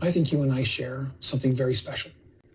I think you and I share something very special.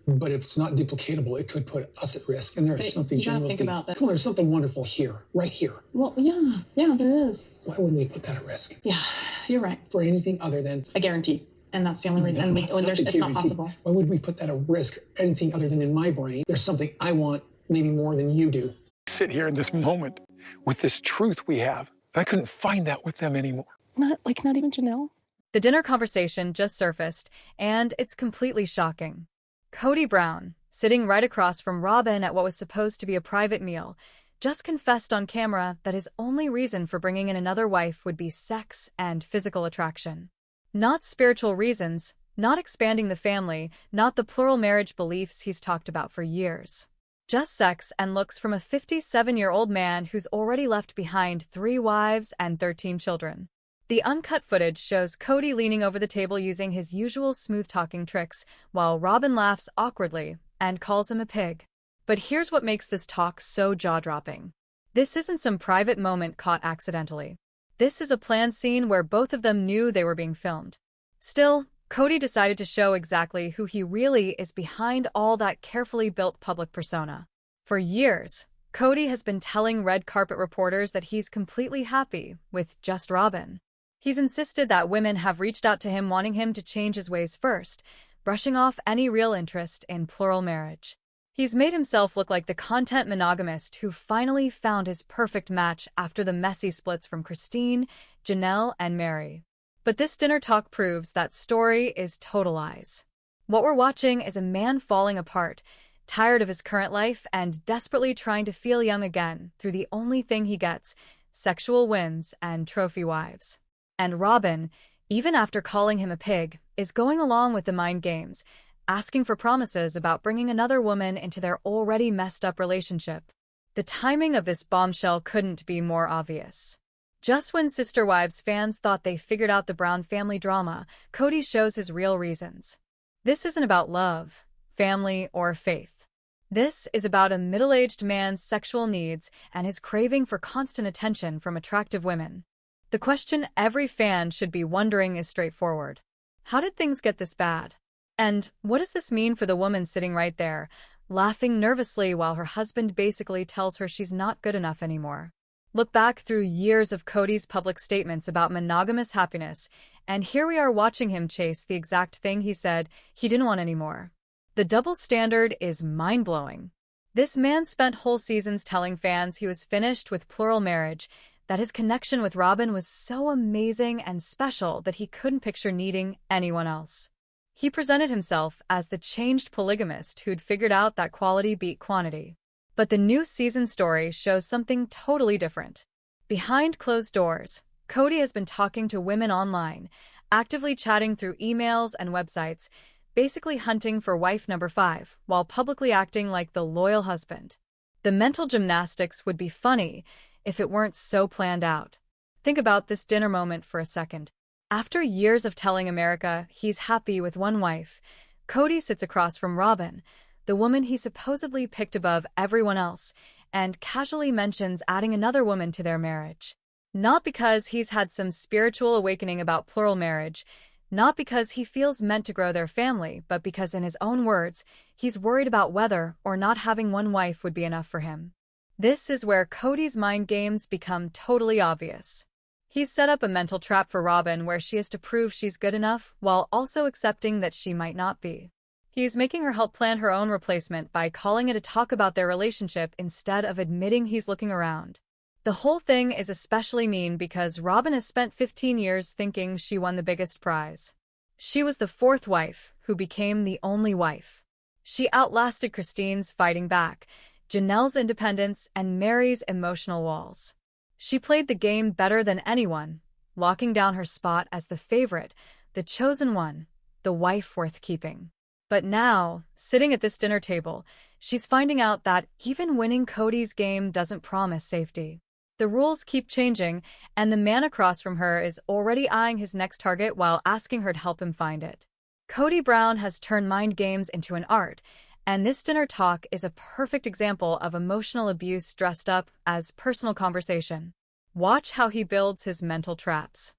But if it's not duplicatable, it could put us at risk. And there is something you gotta think about that. Come on, there's something wonderful here, right here. Well, yeah, there is. Why wouldn't we put that at risk? Yeah, you're right. For anything other than a guarantee. And that's the only reason. It's not possible. Why would we put that at risk? Anything other than in my brain, there's something I want maybe more than you do. Sit here in this moment with this truth we have. I couldn't find that with them anymore. Not even Janelle. The dinner conversation just surfaced, and it's completely shocking. Kody Brown, sitting right across from Robyn at what was supposed to be a private meal, just confessed on camera that his only reason for bringing in another wife would be sex and physical attraction. Not spiritual reasons, not expanding the family, not the plural marriage beliefs he's talked about for years. Just sex and looks from a 57-year-old man who's already left behind 3 wives and 13 children. The uncut footage shows Kody leaning over the table using his usual smooth-talking tricks, while Robyn laughs awkwardly and calls him a pig. But here's what makes this talk so jaw-dropping. This isn't some private moment caught accidentally. This is a planned scene where both of them knew they were being filmed. Still, Kody decided to show exactly who he really is behind all that carefully built public persona. For years, Kody has been telling red carpet reporters that he's completely happy with just Robyn. He's insisted that women have reached out to him wanting him to change his ways first, brushing off any real interest in plural marriage. He's made himself look like the content monogamist who finally found his perfect match after the messy splits from Christine, Janelle, and Mary. But this dinner talk proves that story is total lies. What we're watching is a man falling apart, tired of his current life and desperately trying to feel young again through the only thing he gets, sexual wins and trophy wives. And Robyn, even after calling him a pig, is going along with the mind games, asking for promises about bringing another woman into their already messed-up relationship. The timing of this bombshell couldn't be more obvious. Just when Sister Wives fans thought they figured out the Brown family drama, Kody shows his real reasons. This isn't about love, family, or faith. This is about a middle-aged man's sexual needs and his craving for constant attention from attractive women. The question every fan should be wondering is straightforward. How did things get this bad? And what does this mean for the woman sitting right there, laughing nervously while her husband basically tells her she's not good enough anymore? Look back through years of Kody's public statements about monogamous happiness, and here we are watching him chase the exact thing he said he didn't want anymore. The double standard is mind-blowing. This man spent whole seasons telling fans he was finished with plural marriage, that his connection with Robyn was so amazing and special that he couldn't picture needing anyone else. He presented himself as the changed polygamist who'd figured out that quality beat quantity. But the new season story shows something totally different. Behind closed doors, Kody has been talking to women online, actively chatting through emails and websites, basically hunting for wife number 5, while publicly acting like the loyal husband. The mental gymnastics would be funny if it weren't so planned out. Think about this dinner moment for a second. After years of telling America he's happy with one wife, Kody sits across from Robyn, the woman he supposedly picked above everyone else, and casually mentions adding another woman to their marriage. Not because he's had some spiritual awakening about plural marriage, not because he feels meant to grow their family, but because, in his own words, he's worried about whether or not having one wife would be enough for him. This is where Kody's mind games become totally obvious. He's set up a mental trap for Robyn where she has to prove she's good enough while also accepting that she might not be. He's making her help plan her own replacement by calling it a talk about their relationship instead of admitting he's looking around. The whole thing is especially mean because Robyn has spent 15 years thinking she won the biggest prize. She was the 4th wife who became the only wife. She outlasted Christine's fighting back, Janelle's independence, and Mary's emotional walls. She played the game better than anyone, locking down her spot as the favorite, the chosen one, the wife worth keeping. But now, sitting at this dinner table, she's finding out that even winning Kody's game doesn't promise safety. The rules keep changing, and the man across from her is already eyeing his next target while asking her to help him find it. Kody Brown has turned mind games into an art, and this dinner talk is a perfect example of emotional abuse dressed up as personal conversation. Watch how he builds his mental traps.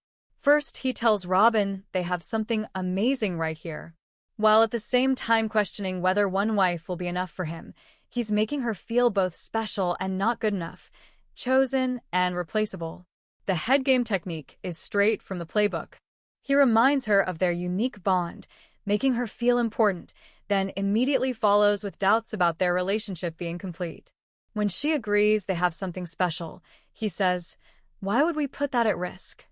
First, he tells Robyn they have something amazing right here. While at the same time questioning whether one wife will be enough for him, he's making her feel both special and not good enough, chosen and replaceable. The head game technique is straight from the playbook. He reminds her of their unique bond, making her feel important, then immediately follows with doubts about their relationship being complete. When she agrees they have something special, he says, "Why would we put that at risk?"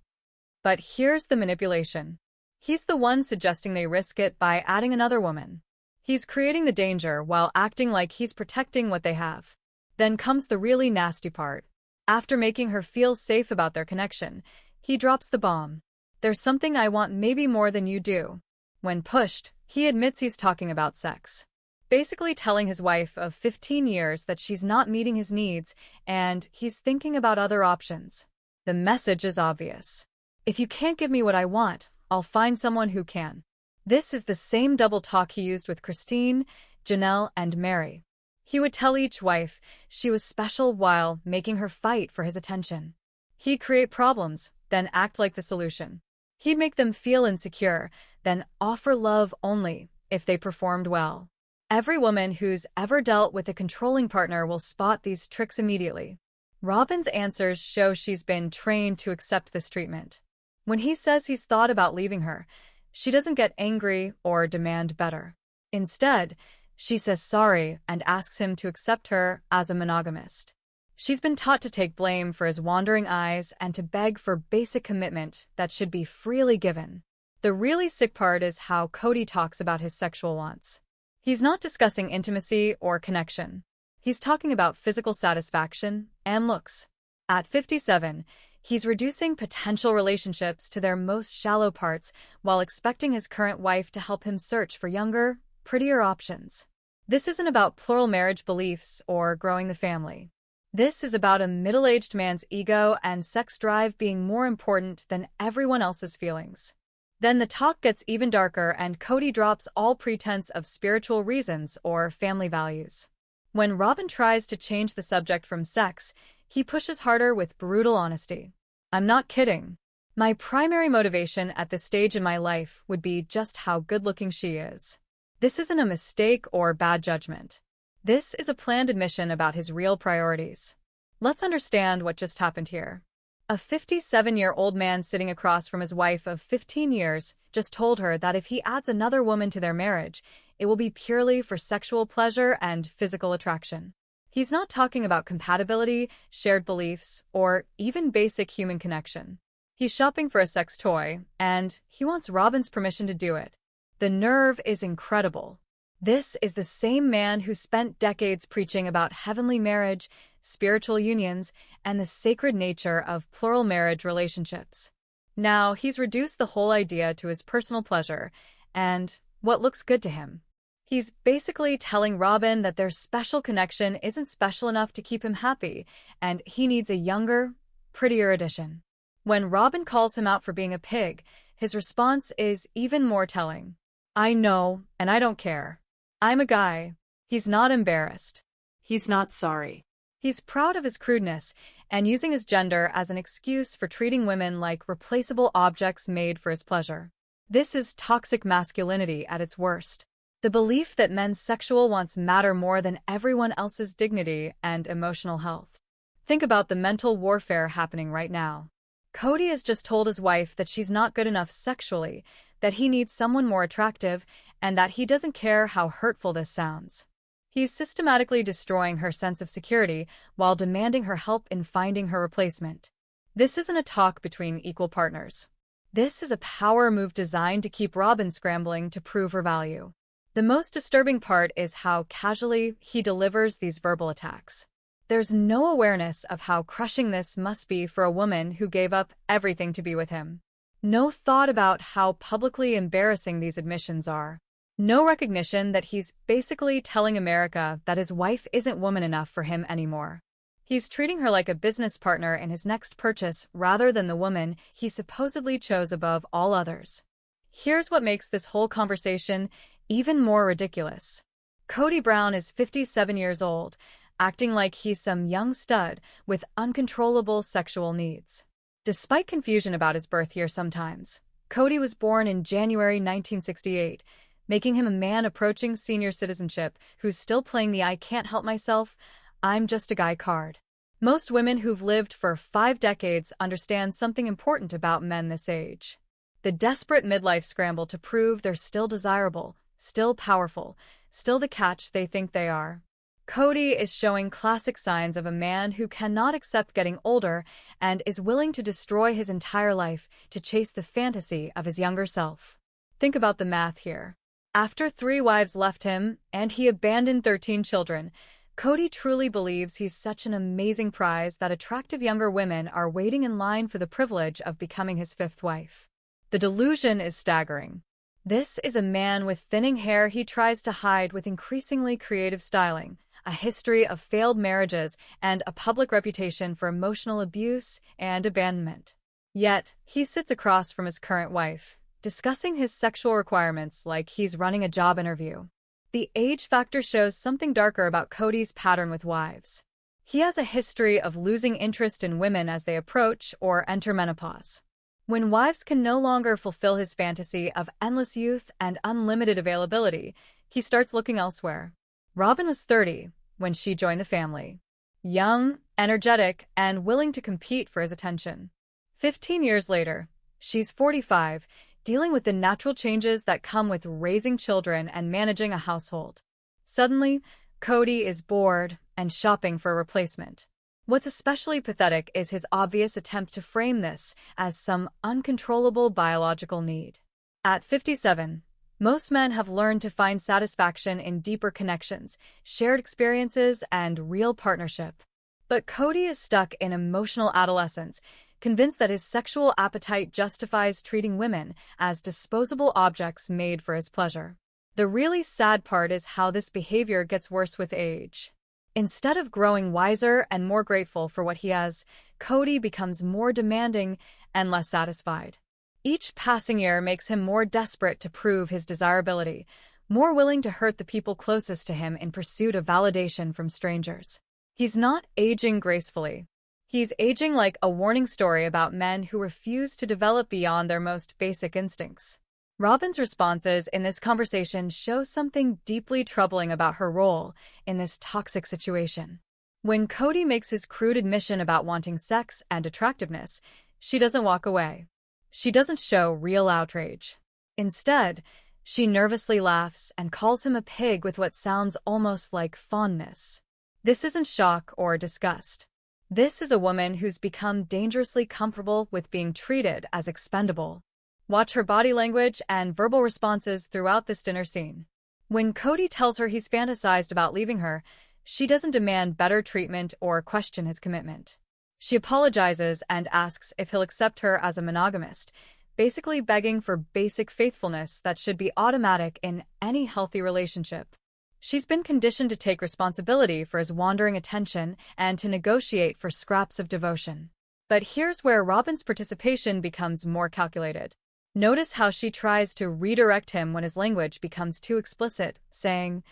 But here's the manipulation. He's the one suggesting they risk it by adding another woman. He's creating the danger while acting like he's protecting what they have. Then comes the really nasty part. After making her feel safe about their connection, he drops the bomb. "There's something I want maybe more than you do." When pushed, he admits he's talking about sex, basically telling his wife of 15 years that she's not meeting his needs and he's thinking about other options. The message is obvious. If you can't give me what I want, I'll find someone who can. This is the same double talk he used with Christine, Janelle, and Mary. He would tell each wife she was special while making her fight for his attention. He'd create problems, then act like the solution. He'd make them feel insecure, then offer love only if they performed well. Every woman who's ever dealt with a controlling partner will spot these tricks immediately. Robyn's answers show she's been trained to accept this treatment. When he says he's thought about leaving her, she doesn't get angry or demand better. Instead, she says sorry and asks him to accept her as a monogamist. She's been taught to take blame for his wandering eyes and to beg for basic commitment that should be freely given. The really sick part is how Kody talks about his sexual wants. He's not discussing intimacy or connection. He's talking about physical satisfaction and looks. At 57, he's reducing potential relationships to their most shallow parts while expecting his current wife to help him search for younger, prettier options. This isn't about plural marriage beliefs or growing the family. This is about a middle-aged man's ego and sex drive being more important than everyone else's feelings. Then the talk gets even darker and Kody drops all pretense of spiritual reasons or family values. When Robyn tries to change the subject from sex, he pushes harder with brutal honesty. "I'm not kidding. My primary motivation at this stage in my life would be just how good-looking she is. This isn't a mistake or bad judgment. This is a planned admission about his real priorities." Let's understand what just happened here. A 57-year-old man sitting across from his wife of 15 years just told her that if he adds another woman to their marriage, it will be purely for sexual pleasure and physical attraction. He's not talking about compatibility, shared beliefs, or even basic human connection. He's shopping for a sex toy, and he wants Robyn's permission to do it. The nerve is incredible. This is the same man who spent decades preaching about heavenly marriage, spiritual unions, and the sacred nature of plural marriage relationships. Now, he's reduced the whole idea to his personal pleasure and what looks good to him. He's basically telling Robyn that their special connection isn't special enough to keep him happy, and he needs a younger, prettier addition. When Robyn calls him out for being a pig, his response is even more telling. "I know, and I don't care. I'm a guy." He's not embarrassed. He's not sorry. He's proud of his crudeness and using his gender as an excuse for treating women like replaceable objects made for his pleasure. This is toxic masculinity at its worst. The belief that men's sexual wants matter more than everyone else's dignity and emotional health. Think about the mental warfare happening right now. Kody has just told his wife that she's not good enough sexually, that he needs someone more attractive, and that he doesn't care how hurtful this sounds. He's systematically destroying her sense of security while demanding her help in finding her replacement. This isn't a talk between equal partners. This is a power move designed to keep Robyn scrambling to prove her value. The most disturbing part is how casually he delivers these verbal attacks. There's no awareness of how crushing this must be for a woman who gave up everything to be with him. No thought about how publicly embarrassing these admissions are. No recognition that he's basically telling America that his wife isn't woman enough for him anymore. He's treating her like a business partner in his next purchase rather than the woman he supposedly chose above all others. Here's what makes this whole conversation even more ridiculous. Kody Brown is 57 years old, acting like he's some young stud with uncontrollable sexual needs. Despite confusion about his birth year sometimes, Kody was born in January 1968, making him a man approaching senior citizenship who's still playing the "I can't help myself, I'm just a guy" card. Most women who've lived for 5 decades understand something important about men this age. The desperate midlife scramble to prove they're still desirable, still powerful, still the catch they think they are. Kody is showing classic signs of a man who cannot accept getting older and is willing to destroy his entire life to chase the fantasy of his younger self. Think about the math here. After 3 wives left him and he abandoned 13 children, Kody truly believes he's such an amazing prize that attractive younger women are waiting in line for the privilege of becoming his 5th wife. The delusion is staggering. This is a man with thinning hair he tries to hide with increasingly creative styling, a history of failed marriages, and a public reputation for emotional abuse and abandonment. Yet, he sits across from his current wife, discussing his sexual requirements like he's running a job interview. The age factor shows something darker about Kody's pattern with wives. He has a history of losing interest in women as they approach or enter menopause. When wives can no longer fulfill his fantasy of endless youth and unlimited availability, he starts looking elsewhere. Robyn was 30 when she joined the family. Young, energetic, and willing to compete for his attention. 15 years later, she's 45, dealing with the natural changes that come with raising children and managing a household. Suddenly, Kody is bored and shopping for a replacement. What's especially pathetic is his obvious attempt to frame this as some uncontrollable biological need. At 57, most men have learned to find satisfaction in deeper connections, shared experiences, and real partnership. But Kody is stuck in emotional adolescence, convinced that his sexual appetite justifies treating women as disposable objects made for his pleasure. The really sad part is how this behavior gets worse with age. Instead of growing wiser and more grateful for what he has, Kody becomes more demanding and less satisfied. Each passing year makes him more desperate to prove his desirability, more willing to hurt the people closest to him in pursuit of validation from strangers. He's not aging gracefully. He's aging like a warning story about men who refuse to develop beyond their most basic instincts. Robyn's responses in this conversation show something deeply troubling about her role in this toxic situation. When Kody makes his crude admission about wanting sex and attractiveness, she doesn't walk away. She doesn't show real outrage. Instead, she nervously laughs and calls him a pig with what sounds almost like fondness. This isn't shock or disgust. This is a woman who's become dangerously comfortable with being treated as expendable. Watch her body language and verbal responses throughout this dinner scene. When Kody tells her he's fantasized about leaving her, she doesn't demand better treatment or question his commitment. She apologizes and asks if he'll accept her as a monogamist, basically begging for basic faithfulness that should be automatic in any healthy relationship. She's been conditioned to take responsibility for his wandering attention and to negotiate for scraps of devotion. But here's where Robyn's participation becomes more calculated. Notice how she tries to redirect him when his language becomes too explicit, saying,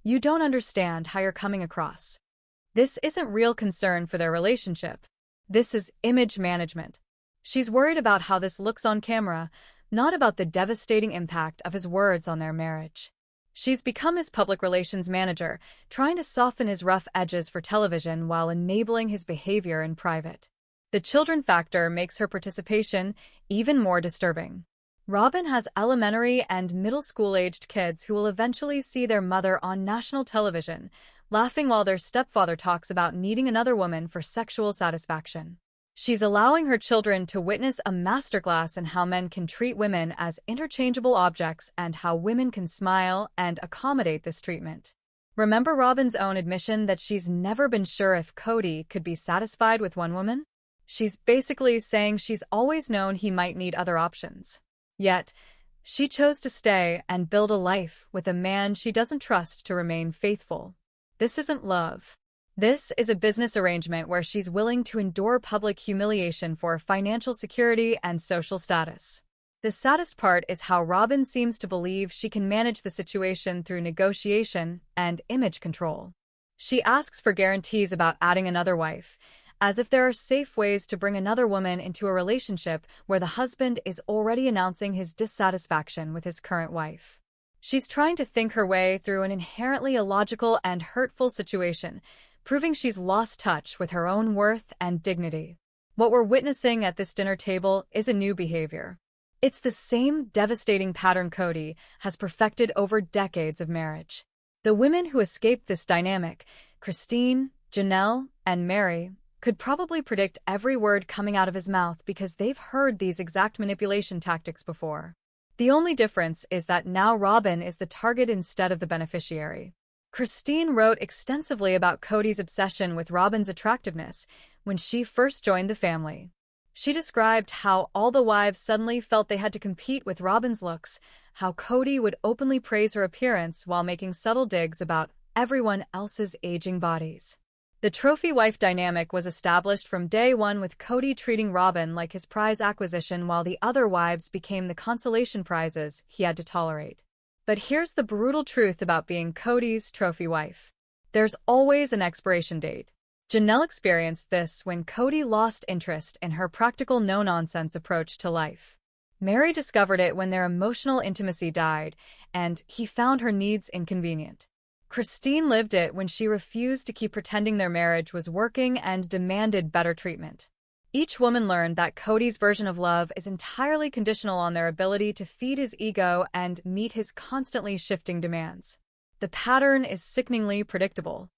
"You don't understand how you're coming across." This isn't real concern for their relationship. This is image management. She's worried about how this looks on camera, not about the devastating impact of his words on their marriage. She's become his public relations manager, trying to soften his rough edges for television while enabling his behavior in private. The children factor makes her participation even more disturbing. Robyn has elementary and middle school-aged kids who will eventually see their mother on national television, laughing while their stepfather talks about needing another woman for sexual satisfaction. She's allowing her children to witness a masterclass in how men can treat women as interchangeable objects and how women can smile and accommodate this treatment. Remember Robyn's own admission that she's never been sure if Kody could be satisfied with one woman? She's basically saying she's always known he might need other options. Yet, she chose to stay and build a life with a man she doesn't trust to remain faithful. This isn't love. This is a business arrangement where she's willing to endure public humiliation for financial security and social status. The saddest part is how Robyn seems to believe she can manage the situation through negotiation and image control. She asks for guarantees about adding another wife, as if there are safe ways to bring another woman into a relationship where the husband is already announcing his dissatisfaction with his current wife. She's trying to think her way through an inherently illogical and hurtful situation, proving she's lost touch with her own worth and dignity. What we're witnessing at this dinner table is a new behavior. It's the same devastating pattern Kody has perfected over decades of marriage. The women who escaped this dynamic, Christine, Janelle, and Mary, could probably predict every word coming out of his mouth because they've heard these exact manipulation tactics before. The only difference is that now Robyn is the target instead of the beneficiary. Christine wrote extensively about Kody's obsession with Robyn's attractiveness when she first joined the family. She described how all the wives suddenly felt they had to compete with Robyn's looks, how Kody would openly praise her appearance while making subtle digs about everyone else's aging bodies. The trophy wife dynamic was established from day one, with Kody treating Robyn like his prize acquisition while the other wives became the consolation prizes he had to tolerate. But here's the brutal truth about being Kody's trophy wife. There's always an expiration date. Janelle experienced this when Kody lost interest in her practical, no-nonsense approach to life. Mary discovered it when their emotional intimacy died, and he found her needs inconvenient. Christine lived it when she refused to keep pretending their marriage was working and demanded better treatment. Each woman learned that Kody's version of love is entirely conditional on their ability to feed his ego and meet his constantly shifting demands. The pattern is sickeningly predictable.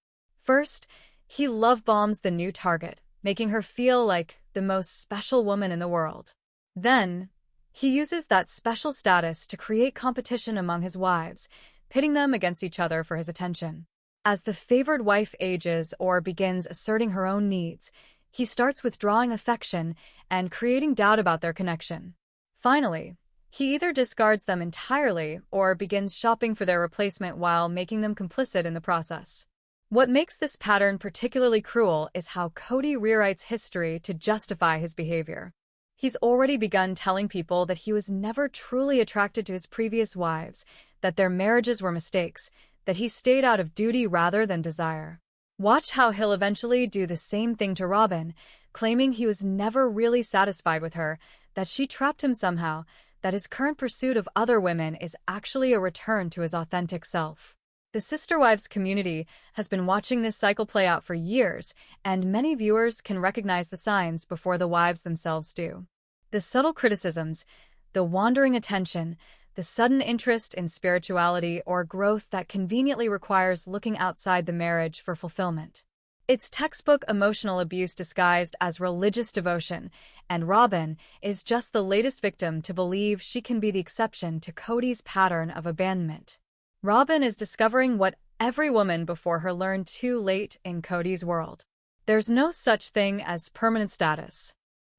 First, he love bombs the new target, making her feel like the most special woman in the world. Then, he uses that special status to create competition among his wives, pitting them against each other for his attention. As the favored wife ages or begins asserting her own needs, he starts withdrawing affection and creating doubt about their connection. Finally, he either discards them entirely or begins shopping for their replacement while making them complicit in the process. What makes this pattern particularly cruel is how Kody rewrites history to justify his behavior. He's already begun telling people that he was never truly attracted to his previous wives, that their marriages were mistakes, that he stayed out of duty rather than desire. Watch how he'll eventually do the same thing to Robyn, claiming he was never really satisfied with her, that she trapped him somehow, that his current pursuit of other women is actually a return to his authentic self. The Sister Wives community has been watching this cycle play out for years, and many viewers can recognize the signs before the wives themselves do. The subtle criticisms, the wandering attention, the sudden interest in spirituality or growth that conveniently requires looking outside the marriage for fulfillment. It's textbook emotional abuse disguised as religious devotion, and Robyn is just the latest victim to believe she can be the exception to Kody's pattern of abandonment. Robyn is discovering what every woman before her learned too late in Kody's world. There's no such thing as permanent status.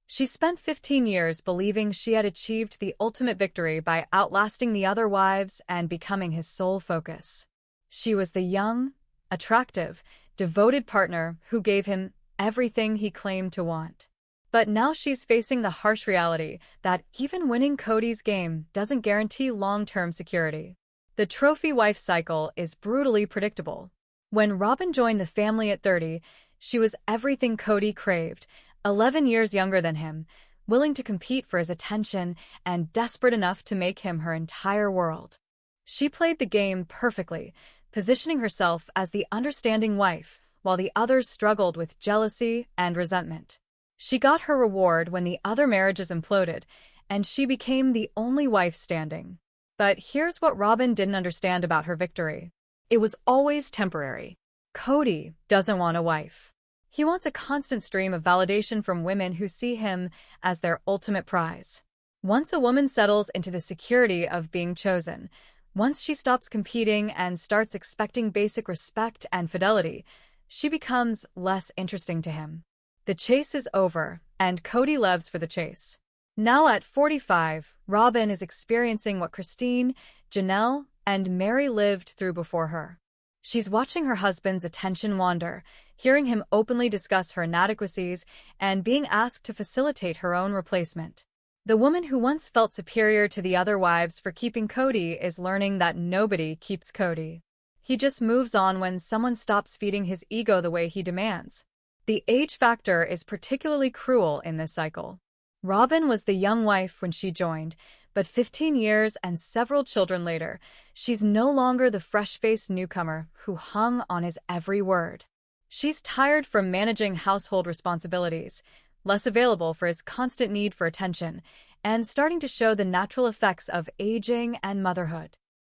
She spent 15 years believing she had achieved the ultimate victory by outlasting the other wives and becoming his sole focus. She was the young, attractive, devoted partner who gave him everything he claimed to want. But now she's facing the harsh reality that even winning Kody's game doesn't guarantee long-term security. The trophy wife cycle is brutally predictable. When Robyn joined the family at 30, she was everything Kody craved, 11 years younger than him, willing to compete for his attention and desperate enough to make him her entire world. She played the game perfectly, positioning herself as the understanding wife, while the others struggled with jealousy and resentment. She got her reward when the other marriages imploded, and she became the only wife standing. But here's what Robyn didn't understand about her victory. It was always temporary. Kody doesn't want a wife. He wants a constant stream of validation from women who see him as their ultimate prize. Once a woman settles into the security of being chosen, once she stops competing and starts expecting basic respect and fidelity, she becomes less interesting to him. The chase is over, and Kody lives for the chase. Now at 45, Robyn is experiencing what Christine, Janelle, and Mary lived through before her. She's watching her husband's attention wander, hearing him openly discuss her inadequacies, and being asked to facilitate her own replacement. The woman who once felt superior to the other wives for keeping Kody is learning that nobody keeps Kody. He just moves on when someone stops feeding his ego the way he demands. The age factor is particularly cruel in this cycle. Robyn was the young wife when she joined, but 15 years and several children later, she's no longer the fresh-faced newcomer who hung on his every word. She's tired from managing household responsibilities, less available for his constant need for attention, and starting to show the natural effects of aging and motherhood.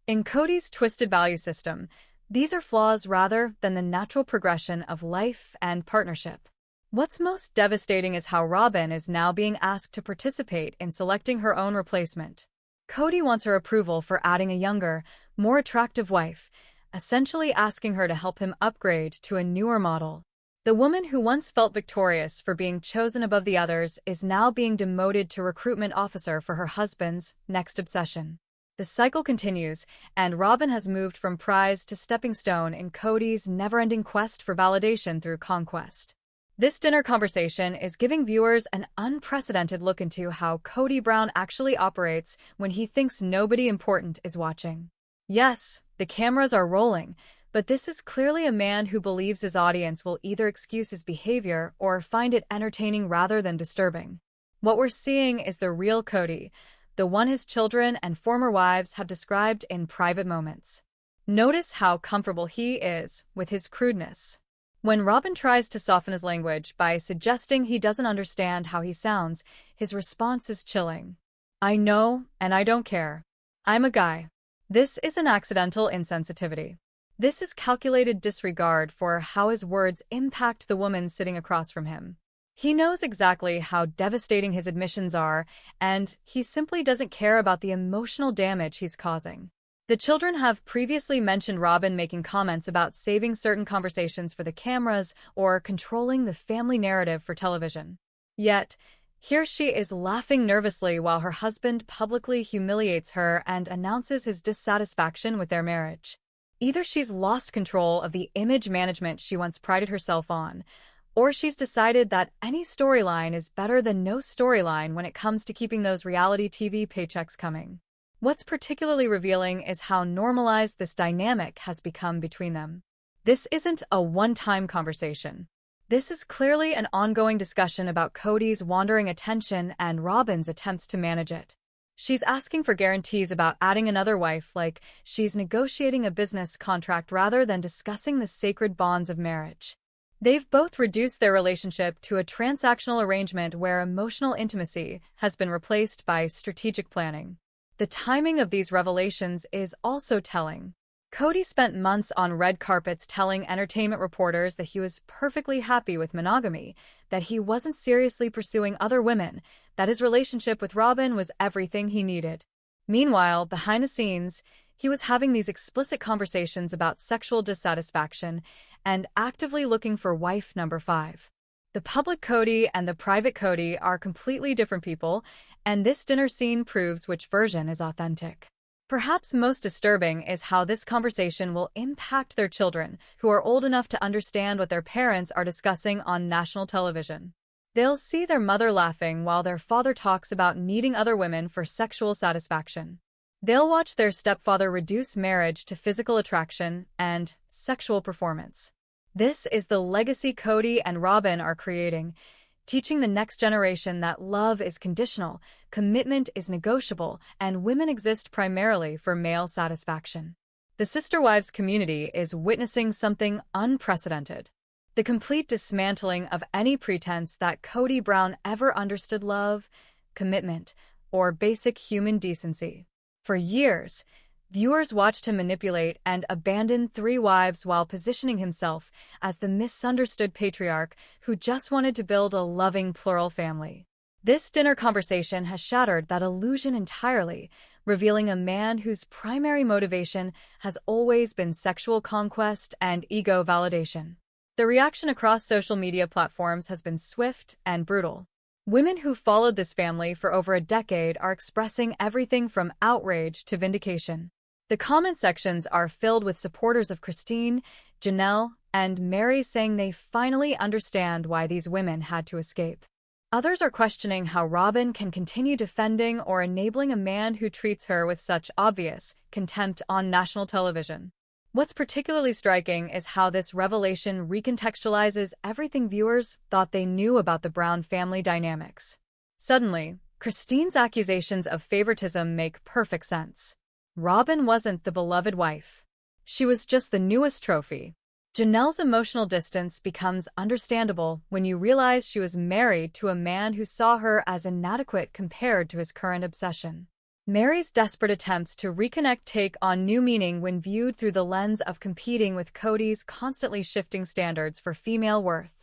In Kody's twisted value system, these are flaws rather than the natural progression of life and partnership. What's most devastating is how Robyn is now being asked to participate in selecting her own replacement. Kody wants her approval for adding a younger, more attractive wife, essentially asking her to help him upgrade to a newer model. The woman who once felt victorious for being chosen above the others is now being demoted to recruitment officer for her husband's next obsession. The cycle continues, and Robyn has moved from prize to stepping stone in Kody's never-ending quest for validation through conquest. This dinner conversation is giving viewers an unprecedented look into how Kody Brown actually operates when he thinks nobody important is watching. Yes, the cameras are rolling, but this is clearly a man who believes his audience will either excuse his behavior or find it entertaining rather than disturbing. What we're seeing is the real Kody, the one his children and former wives have described in private moments. Notice how comfortable he is with his crudeness. When Robyn tries to soften his language by suggesting he doesn't understand how he sounds, his response is chilling. "I know, and I don't care. I'm a guy." This is an accidental insensitivity. This is calculated disregard for how his words impact the woman sitting across from him. He knows exactly how devastating his admissions are, and he simply doesn't care about the emotional damage he's causing. The children have previously mentioned Robyn making comments about saving certain conversations for the cameras or controlling the family narrative for television. Yet, here she is laughing nervously while her husband publicly humiliates her and announces his dissatisfaction with their marriage. Either she's lost control of the image management she once prided herself on, or she's decided that any storyline is better than no storyline when it comes to keeping those reality TV paychecks coming. What's particularly revealing is how normalized this dynamic has become between them. This isn't a one-time conversation. This is clearly an ongoing discussion about Kody's wandering attention and Robyn's attempts to manage it. She's asking for guarantees about adding another wife, like she's negotiating a business contract rather than discussing the sacred bonds of marriage. They've both reduced their relationship to a transactional arrangement where emotional intimacy has been replaced by strategic planning. The timing of these revelations is also telling. Kody spent months on red carpets telling entertainment reporters that he was perfectly happy with monogamy, that he wasn't seriously pursuing other women, that his relationship with Robyn was everything he needed. Meanwhile, behind the scenes, he was having these explicit conversations about sexual dissatisfaction and actively looking for wife number 5. The public Kody and the private Kody are completely different people, and this dinner scene proves which version is authentic. Perhaps most disturbing is how this conversation will impact their children, who are old enough to understand what their parents are discussing on national television. They'll see their mother laughing while their father talks about needing other women for sexual satisfaction. They'll watch their stepfather reduce marriage to physical attraction and sexual performance. This is the legacy Kody and Robyn are creating, teaching the next generation that love is conditional, commitment is negotiable, and women exist primarily for male satisfaction. The Sister Wives community is witnessing something unprecedented. The complete dismantling of any pretense that Kody Brown ever understood love, commitment, or basic human decency. For years, viewers watched him manipulate and abandon 3 wives while positioning himself as the misunderstood patriarch who just wanted to build a loving plural family. This dinner conversation has shattered that illusion entirely, revealing a man whose primary motivation has always been sexual conquest and ego validation. The reaction across social media platforms has been swift and brutal. Women who followed this family for over a decade are expressing everything from outrage to vindication. The comment sections are filled with supporters of Christine, Janelle, and Mary saying they finally understand why these women had to escape. Others are questioning how Robyn can continue defending or enabling a man who treats her with such obvious contempt on national television. What's particularly striking is how this revelation recontextualizes everything viewers thought they knew about the Brown family dynamics. Suddenly, Christine's accusations of favoritism make perfect sense. Robyn wasn't the beloved wife. She was just the newest trophy. Janelle's emotional distance becomes understandable when you realize she was married to a man who saw her as inadequate compared to his current obsession. Mary's desperate attempts to reconnect take on new meaning when viewed through the lens of competing with Kody's constantly shifting standards for female worth.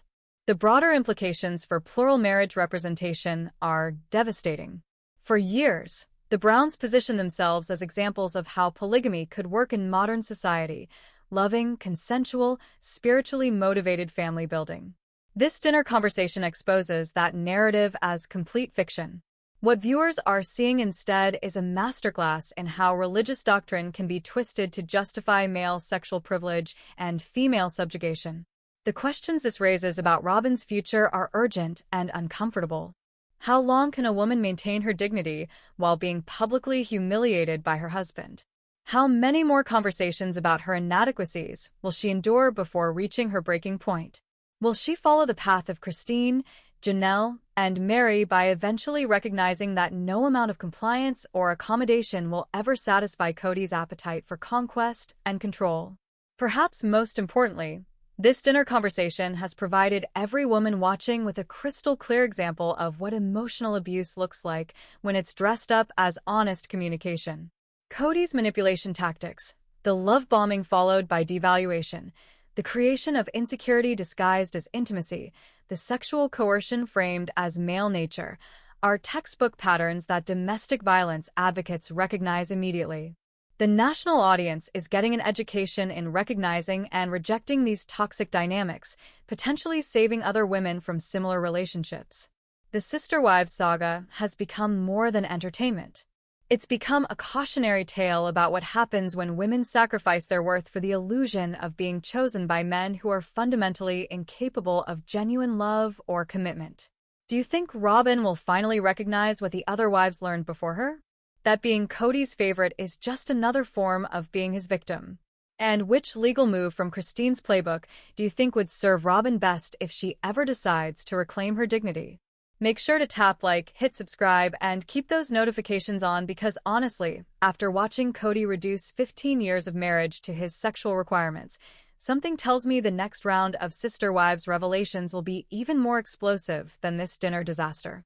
The broader implications for plural marriage representation are devastating. For years, the Browns positioned themselves as examples of how polygamy could work in modern society, loving, consensual, spiritually motivated family building. This dinner conversation exposes that narrative as complete fiction. What viewers are seeing instead is a masterclass in how religious doctrine can be twisted to justify male sexual privilege and female subjugation. The questions this raises about Robyn's future are urgent and uncomfortable. How long can a woman maintain her dignity while being publicly humiliated by her husband? How many more conversations about her inadequacies will she endure before reaching her breaking point? Will she follow the path of Christine, Janelle, and Mary by eventually recognizing that no amount of compliance or accommodation will ever satisfy Kody's appetite for conquest and control? Perhaps most importantly, this dinner conversation has provided every woman watching with a crystal clear example of what emotional abuse looks like when it's dressed up as honest communication. Kody's manipulation tactics, the love bombing followed by devaluation, the creation of insecurity disguised as intimacy, the sexual coercion framed as male nature, are textbook patterns that domestic violence advocates recognize immediately. The national audience is getting an education in recognizing and rejecting these toxic dynamics, potentially saving other women from similar relationships. The Sister Wives saga has become more than entertainment. It's become a cautionary tale about what happens when women sacrifice their worth for the illusion of being chosen by men who are fundamentally incapable of genuine love or commitment. Do you think Robyn will finally recognize what the other wives learned before her? That being Kody's favorite is just another form of being his victim. And which legal move from Christine's playbook do you think would serve Robyn best if she ever decides to reclaim her dignity? Make sure to tap like, hit subscribe, and keep those notifications on because honestly, after watching Kody reduce 15 years of marriage to his sexual requirements, something tells me the next round of Sister Wives revelations will be even more explosive than this dinner disaster.